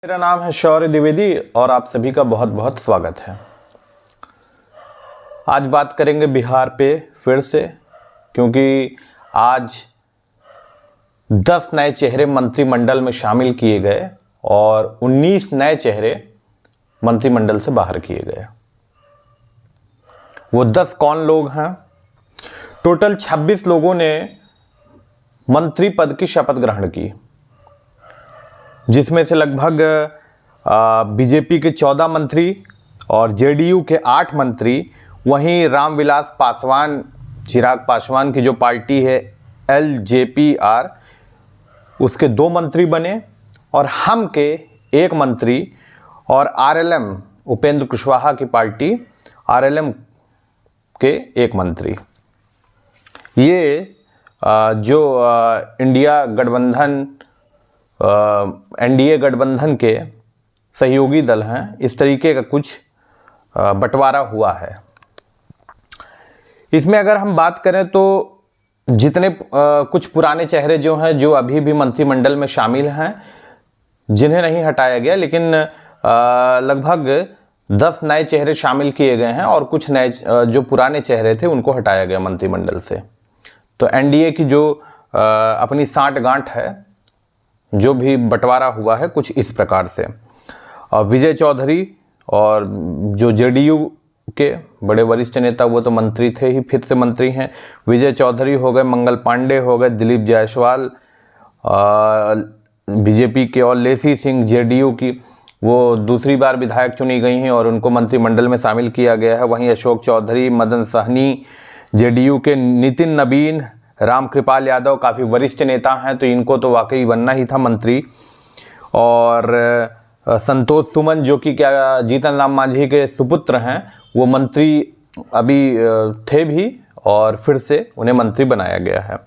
मेरा नाम है शौर्य द्विवेदी और आप सभी का बहुत बहुत स्वागत है। आज बात करेंगे बिहार पे फिर से, क्योंकि आज 10 नए चेहरे मंत्रिमंडल में शामिल किए गए और 19 नए चेहरे मंत्रिमंडल से बाहर किए गए। वो 10 कौन लोग हैं? टोटल 26 लोगों ने मंत्री पद की शपथ ग्रहण की, जिसमें से लगभग बीजेपी के 14 मंत्री और जेडीयू के 8 मंत्री, वहीं रामविलास पासवान, चिराग पासवान की जो पार्टी है LJPR, उसके 2 मंत्री बने और हम के 1 मंत्री, और RLM उपेंद्र कुशवाहा की पार्टी RLM के 1 मंत्री। ये जो इंडिया गठबंधन NDA गठबंधन के सहयोगी दल हैं, इस तरीके का कुछ बंटवारा हुआ है। इसमें अगर हम बात करें तो जितने कुछ पुराने चेहरे जो हैं, जो अभी भी मंत्रिमंडल में शामिल हैं, जिन्हें नहीं हटाया गया, लेकिन लगभग 10 नए चेहरे शामिल किए गए हैं और कुछ नए जो पुराने चेहरे थे उनको हटाया गया मंत्रिमंडल से। तो NDA की जो अपनी साठगांठ है, जो भी बंटवारा हुआ है, कुछ इस प्रकार से। विजय चौधरी और जो जेडीयू के बड़े वरिष्ठ नेता, वो तो मंत्री थे ही, फिर से मंत्री हैं। विजय चौधरी हो गए, मंगल पांडे हो गए, दिलीप जायसवाल बीजेपी के, और लेसी सिंह जेडीयू की, वो दूसरी बार विधायक चुनी गई हैं और उनको मंत्रिमंडल में शामिल किया गया है। वहीं अशोक चौधरी, मदन सहनी जेडीयू के, नितिन नबीन, रामकृपाल यादव काफ़ी वरिष्ठ नेता हैं, तो इनको तो वाकई बनना ही था मंत्री। और संतोष सुमन, जो कि क्या जीतन राम मांझी के सुपुत्र हैं, वो मंत्री अभी थे भी और फिर से उन्हें मंत्री बनाया गया है।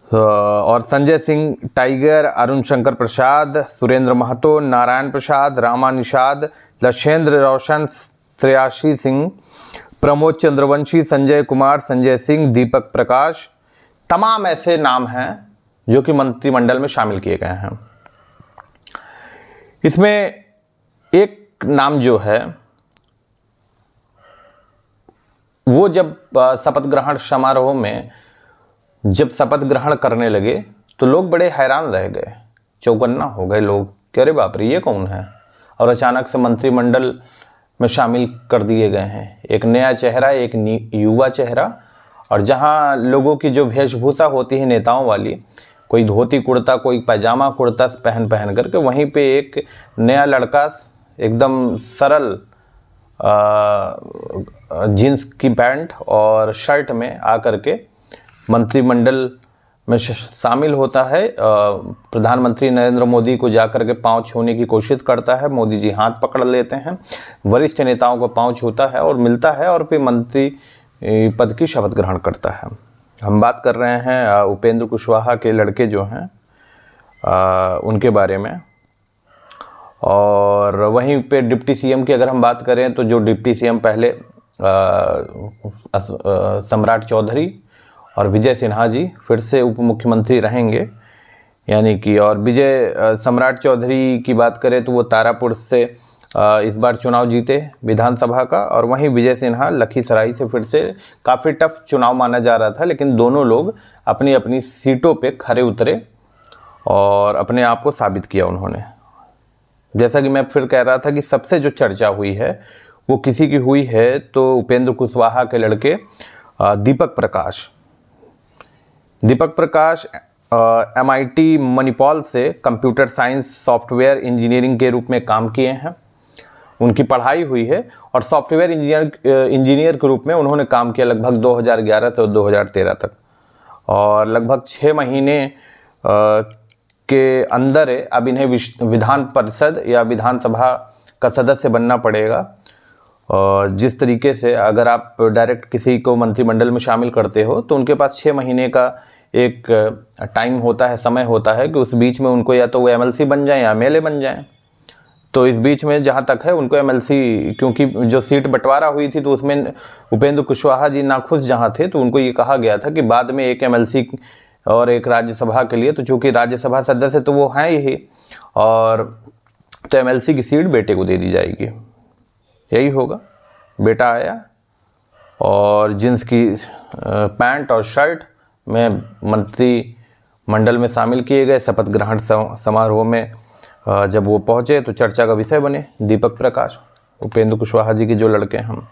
और संजय सिंह टाइगर, अरुण शंकर प्रसाद, सुरेंद्र महतो, नारायण प्रसाद, रामा निषाद, लक्षेंद्र रोशन, श्रेयासी सिंह, प्रमोद चंद्रवंशी, संजय कुमार, संजय सिंह, दीपक प्रकाश, तमाम ऐसे नाम हैं जो कि मंत्रिमंडल में शामिल किए गए हैं। इसमें एक नाम जो है, वो जब शपथ ग्रहण समारोह में जब शपथ ग्रहण करने लगे तो लोग बड़े हैरान रह गए, चौकन्ना हो गए लोग कि अरे बाप रे, ये कौन है? और अचानक से मंत्रिमंडल में शामिल कर दिए गए हैं। एक नया चेहरा, एक युवा चेहरा, और जहां लोगों की जो वेशभूषा होती है नेताओं वाली, कोई धोती कुर्ता, कोई पैजामा कुर्ता पहन करके, वहीं पे एक नया लड़का एकदम सरल जीन्स की पैंट और शर्ट में आकर के मंत्रिमंडल में शामिल होता है। प्रधानमंत्री नरेंद्र मोदी को जाकर के पांव छूने की कोशिश करता है, मोदी जी हाथ पकड़ लेते हैं, वरिष्ठ नेताओं को पांव छूता है और मिलता है, और फिर मंत्री पद की शपथ ग्रहण करता है। हम बात कर रहे हैं उपेंद्र कुशवाहा के लड़के जो हैं, उनके बारे में। और वहीं पे डिप्टी CM की अगर हम बात करें तो जो डिप्टी CM पहले सम्राट चौधरी और विजय सिन्हा जी फिर से उप मुख्यमंत्री रहेंगे, यानी कि। और सम्राट चौधरी की बात करें तो वो तारापुर से इस बार चुनाव जीते विधानसभा का, और वहीं विजय सिन्हा लखीसराय से फिर से काफ़ी टफ चुनाव माना जा रहा था, लेकिन दोनों लोग अपनी अपनी सीटों पे खरे उतरे और अपने आप को साबित किया उन्होंने। जैसा कि मैं फिर कह रहा था कि सबसे जो चर्चा हुई है वो किसी की हुई है तो उपेंद्र कुशवाहा के लड़के दीपक प्रकाश MIT मणिपाल से कंप्यूटर साइंस सॉफ्टवेयर इंजीनियरिंग के रूप में काम किए हैं। उनकी पढ़ाई हुई है और सॉफ्टवेयर इंजीनियर के रूप में उन्होंने काम किया लगभग 2011 से 2013 तक, और लगभग 6 महीने के अंदर अब इन्हें विधान परिषद या विधानसभा का सदस्य बनना पड़ेगा। और जिस तरीके से अगर आप डायरेक्ट किसी को मंत्रिमंडल में शामिल करते हो तो उनके पास 6 महीने का एक टाइम होता है, समय होता है कि उस बीच में उनको या तो वो MLC बन जाएं या MLA बन जाएं। तो इस बीच में जहाँ तक है उनको MLC, क्योंकि जो सीट बंटवारा हुई थी तो उसमें उपेंद्र कुशवाहा जी नाखुश जहाँ थे, तो उनको ये कहा गया था कि बाद में एक MLC और एक राज्यसभा के लिए, तो चूंकि राज्यसभा सदस्य तो वो हैं ही, और तो एमएलसी की सीट बेटे को दे दी जाएगी। यही होगा। बेटा आया और जींस की पैंट और शर्ट में मंत्रिमंडल में शामिल किए गए। शपथ ग्रहण समारोह में जब वो पहुंचे तो चर्चा का विषय बने दीपक प्रकाश, उपेंद्र कुशवाहा जी के जो लड़के हैं।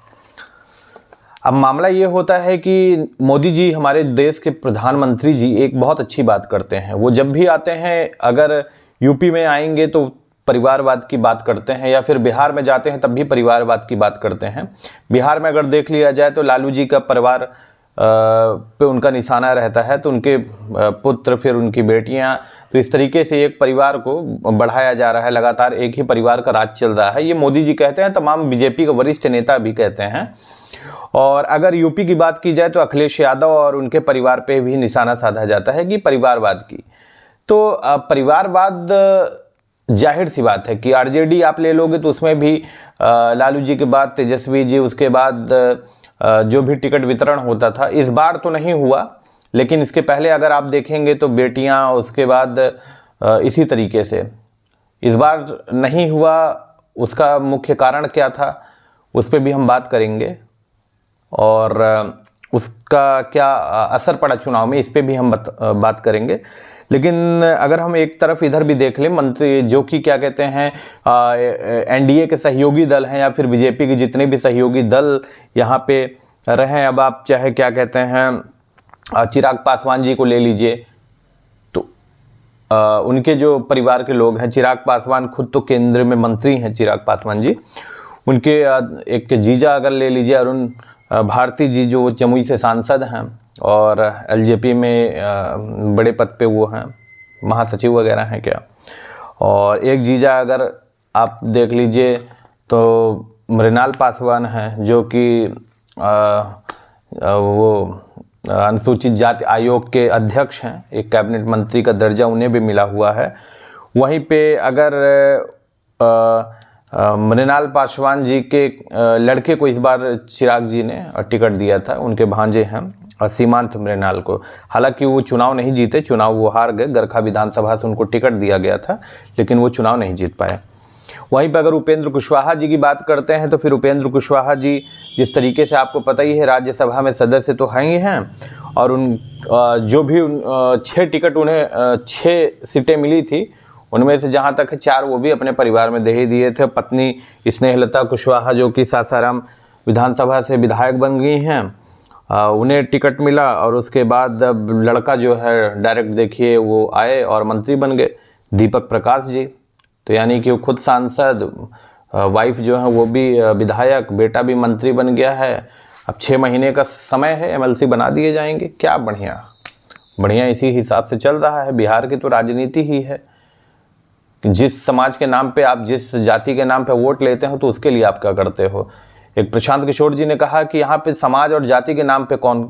अब मामला ये होता है कि मोदी जी, हमारे देश के प्रधानमंत्री जी, एक बहुत अच्छी बात करते हैं। वो जब भी आते हैं, अगर यूपी में आएंगे तो परिवारवाद की बात करते हैं, या फिर बिहार में जाते हैं तब भी परिवारवाद की बात करते हैं। बिहार में अगर देख लिया जाए तो लालू जी का परिवार पे उनका निशाना रहता है, तो उनके पुत्र, फिर उनकी बेटियां, तो इस तरीके से एक परिवार को बढ़ाया जा रहा है। लगातार एक ही परिवार का राज चल रहा है। ये मोदी जी कहते हैं, तमाम बीजेपी के वरिष्ठ नेता भी कहते हैं। और अगर यूपी की बात की जाए तो अखिलेश यादव और उनके परिवार पे भी निशाना साधा जाता है कि परिवारवाद की। तो परिवारवाद, जाहिर सी बात है कि आरजेडी आप ले लोगे तो उसमें भी लालू जी के बाद तेजस्वी जी, उसके बाद जो भी टिकट वितरण होता था, इस बार तो नहीं हुआ, लेकिन इसके पहले अगर आप देखेंगे तो बेटियां, उसके बाद इसी तरीके से इस बार नहीं हुआ। उसका मुख्य कारण क्या था, उस पर भी हम बात करेंगे, और उसका क्या असर पड़ा चुनाव में, इस पर भी हम बात करेंगे। लेकिन अगर हम एक तरफ इधर भी देख लें, मंत्री जो कि क्या कहते हैं, एनडीए के सहयोगी दल हैं, या फिर बीजेपी के जितने भी सहयोगी दल यहाँ पे रहे हैं, अब आप चाहे क्या कहते हैं, चिराग पासवान जी को ले लीजिए, तो उनके जो परिवार के लोग हैं, चिराग पासवान खुद तो केंद्र में मंत्री हैं, चिराग पासवान जी, उनके एक जीजा अगर ले लीजिए, अरुण भारती जी, जो जमुई से सांसद हैं और एलजेपी में बड़े पद पे वो हैं, महासचिव वगैरह हैं क्या। और एक जीजा अगर आप देख लीजिए तो मृणाल पासवान हैं, जो कि वो अनुसूचित जाति आयोग के अध्यक्ष हैं, एक कैबिनेट मंत्री का दर्जा उन्हें भी मिला हुआ है। वहीं पे अगर मृणाल पासवान जी के लड़के को इस बार चिराग जी ने टिकट दिया था, उनके भांजे हैं सीमांत मृणाल को। हालांकि वो चुनाव नहीं जीते, चुनाव वो हार गए, गरखा विधानसभा से उनको टिकट दिया गया था, लेकिन वो चुनाव नहीं जीत पाए। वहीं पर अगर उपेंद्र कुशवाहा जी की बात करते हैं तो फिर उपेंद्र कुशवाहा जी, जिस तरीके से आपको पता ही है, राज्यसभा में सदस्य तो हैं ही हैं, और उन जो भी 6 टिकट उन्हें 6 सीटें मिली थी, उनमें से जहां तक है 4 वो भी अपने परिवार में दे ही दिए थे। पत्नी स्नेहलता कुशवाहा, जो कि सासाराम विधानसभा से विधायक बन गई हैं, उन्हें टिकट मिला, और उसके बाद अब लड़का जो है डायरेक्ट देखिए वो आए और मंत्री बन गए, दीपक प्रकाश जी। तो यानी कि वो खुद सांसद, वाइफ जो है वो भी विधायक, बेटा भी मंत्री बन गया है। अब 6 महीने का समय है, एमएलसी बना दिए जाएंगे। क्या बढ़िया बढ़िया इसी हिसाब से चल रहा है। बिहार की तो राजनीति ही है, जिस समाज के नाम पे आप, जिस जाति के नाम पे वोट लेते हो, तो उसके लिए आप क्या करते हो। एक प्रशांत किशोर जी ने कहा कि यहाँ पे समाज और जाति के नाम पे कौन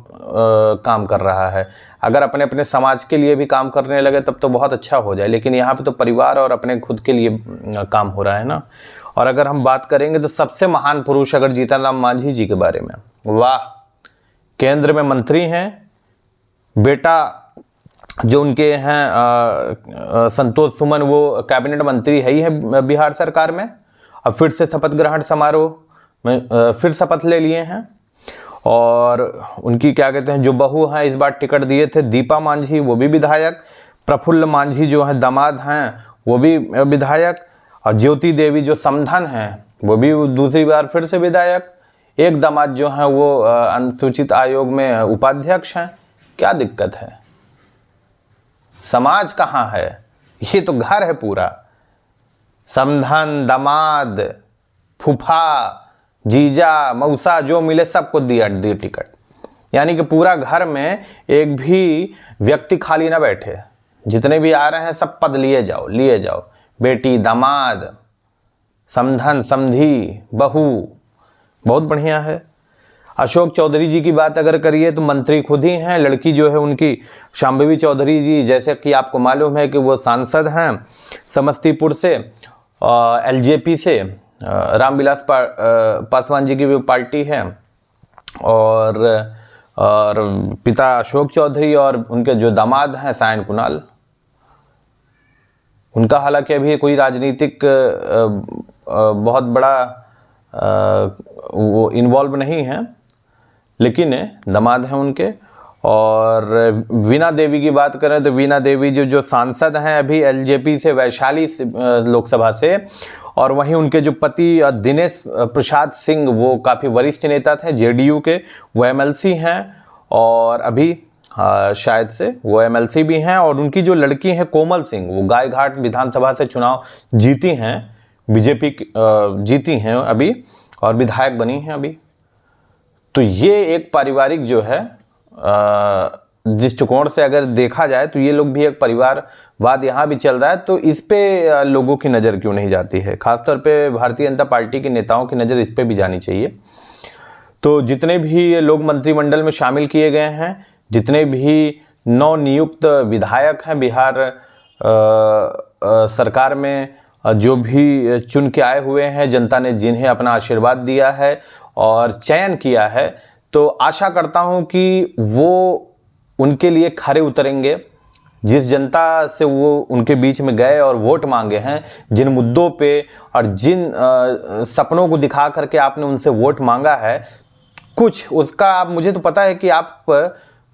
काम कर रहा है। अगर अपने अपने समाज के लिए भी काम करने लगे तब तो बहुत अच्छा हो जाए, लेकिन यहाँ पे तो परिवार और अपने खुद के लिए काम हो रहा है ना। और अगर हम बात करेंगे तो सबसे महान पुरुष अगर जीतनराम मांझी जी के बारे में, वाह, केंद्र में मंत्री हैं, बेटा जो उनके हैं संतोष सुमन, वो कैबिनेट मंत्री है ही है बिहार सरकार में, अब फिर से शपथ ग्रहण समारोह में फिर शपथ ले लिए हैं। और उनकी क्या कहते हैं, जो बहू हैं, इस बार टिकट दिए थे दीपा मांझी, वो भी विधायक। प्रफुल्ल मांझी जो है दामाद हैं, वो भी विधायक। और ज्योति देवी जो समधन हैं, वो भी दूसरी बार फिर से विधायक। एक दामाद जो हैं वो अनुसूचित आयोग में उपाध्यक्ष हैं। क्या दिक्कत है? समाज कहाँ है? ये तो घर है पूरा। समधन, दामाद, फूफा, जीजा, मौसा, जो मिले सबको दिया टिकट। यानी कि पूरा घर में एक भी व्यक्ति खाली ना बैठे, जितने भी आ रहे हैं सब पद लिए जाओ, लिए जाओ। बेटी, दामाद, समधन, समधी, बहू, बहुत बढ़िया है। अशोक चौधरी जी की बात अगर करिए तो मंत्री खुद ही हैं। लड़की जो है उनकी शांभवी चौधरी जी, जैसे कि आपको मालूम है कि वो सांसद हैं समस्तीपुर से, एलजेपी से, रामविलास पासवान जी की भी पार्टी है। और पिता अशोक चौधरी और उनके जो दामाद हैं सायन कुणाल, उनका हालांकि अभी कोई राजनीतिक बहुत बड़ा वो इन्वॉल्व नहीं है, लेकिन दामाद हैं उनके। और वीणा देवी की बात करें तो वीणा देवी जो सांसद हैं अभी एलजेपी से, वैशाली लोकसभा से, और वहीं उनके जो पति दिनेश प्रसाद सिंह वो काफ़ी वरिष्ठ नेता थे जेडीयू के, वो एमएलसी हैं और अभी शायद से वो एमएलसी भी हैं। और उनकी जो लड़की है कोमल सिंह, वो गायघाट विधानसभा से चुनाव जीती हैं, बीजेपी जीती हैं अभी और विधायक बनी हैं अभी। तो ये एक पारिवारिक जो है दृष्टिकोण से अगर देखा जाए तो ये लोग भी एक परिवारवाद यहाँ भी चल रहा है, तो इस पे लोगों की नज़र क्यों नहीं जाती है? खासतौर पे भारतीय जनता पार्टी के नेताओं की नज़र इस पे भी जानी चाहिए। तो जितने भी लोग मंत्रिमंडल में शामिल किए गए हैं, जितने भी नवनियुक्त विधायक हैं बिहार सरकार में, जो भी चुन के आए हुए हैं, जनता ने जिन्हें अपना आशीर्वाद दिया है और चयन किया है, तो आशा करता हूं कि वो उनके लिए खरे उतरेंगे। जिस जनता से वो उनके बीच में गए और वोट मांगे हैं, जिन मुद्दों पे और जिन सपनों को दिखा करके आपने उनसे वोट मांगा है, कुछ उसका आप, मुझे तो पता है कि आप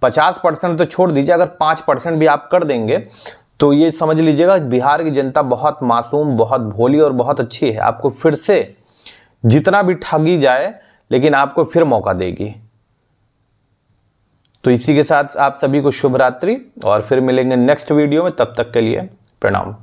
50% तो छोड़ दीजिए, अगर 5% भी आप कर देंगे तो ये समझ लीजिएगा बिहार की जनता बहुत मासूम, बहुत भोली और बहुत अच्छी है। आपको फिर से जितना भी ठगी जाए लेकिन आपको फिर मौका देगी। तो इसी के साथ आप सभी को शुभ रात्रि और फिर मिलेंगे नेक्स्ट वीडियो में। तब तक के लिए प्रणाम।